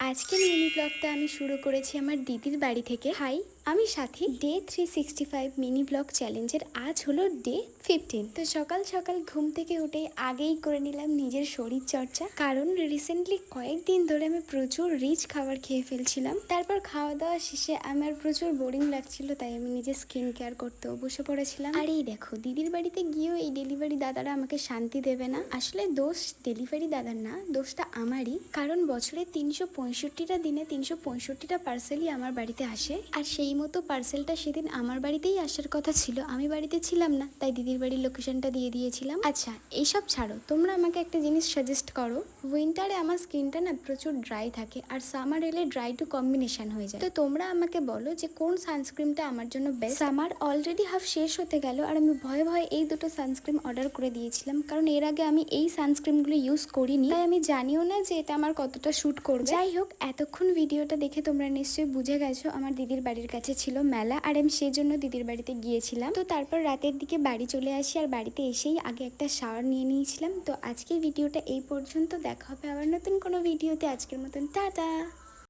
আজকের মিনি ব্লগটা আমি শুরু করেছি আমার দিদির বাড়ি থেকে। হাই, আমি সাথী। ডে 365 মিনি ব্লগ চ্যালেঞ্জের আজ হলো ডে 15। তো সকাল সকাল ঘুম থেকে উঠে আগেই করে নিলাম নিজের শরীর চর্চা, কারণ রিসেন্টলি কয়েকদিন ধরে আমি প্রচুর রিচ খাবার খেয়ে ফেলছিলাম। তারপর খাওয়া দাওয়া শেষে আমার প্রচুর বোরিং লাগছিল, তাই আমি নিজের স্কিন কেয়ার করতেও বসে পড়েছিলাম। আর এই দেখো, দিদির বাড়িতে গিয়েও এই ডেলিভারি দাদারা আমাকে শান্তি দেবে না। আসলে দোষ ডেলিভারি দাদার না, দোষটা আমারই। কারণ বছরে 365টা দিনে 365টা পার্সেলই আমার বাড়িতে আসে, আর সেই মতো পার্সেলটা সেদিন আমার বাড়িতেই আসার কথা ছিল, আমি বাড়িতে ছিলাম না, তাই দিদির বাড়ির লোকেশনটা দিয়ে দিয়েছিলাম। আচ্ছা, এইসব ছাড়ো, তোমরা আমাকে একটা জিনিস সাজেস্ট করো। উইন্টারে আমার স্কিনটা না প্রচুর ড্রাই থাকে, আর সামার এলে ড্রাই টু কম্বিনেশন হয়ে যায়। তো তোমরা আমাকে বলো যে কোন সানস্ক্রিনটা আমার জন্য বেস্ট। সামার অলরেডি হাফ শেষ হতে গেল, আর আমি ভয়ে ভয়ে এই দুটো সানস্ক্রিন অর্ডার করে দিয়েছিলাম, কারণ এর আগে আমি এই সানস্ক্রিনগুলো ইউজ করিনি, তাই আমি জানিও না যে এটা আমার কতটা শুট করবে। যাই হোক, এতক্ষণ ভিডিওটা দেখে তোমরা নিশ্চয়ই বুঝে গেছো আমার দিদির বাড়ির কাছে ছিল মেলা, আর আমি সেই জন্য দিদির বাড়িতে গিয়েছিলাম। তো তারপর রাতের দিকে বাড়ি চলে আসি, আর বাড়িতে এসেই আগে একটা শাওয়ার নিয়ে নিয়েছিলাম। তো আজকের ভিডিওটা এই পর্যন্ত, দেখা হবে আবার নতুন কোনো ভিডিওতে। আজকের মতন টাটা।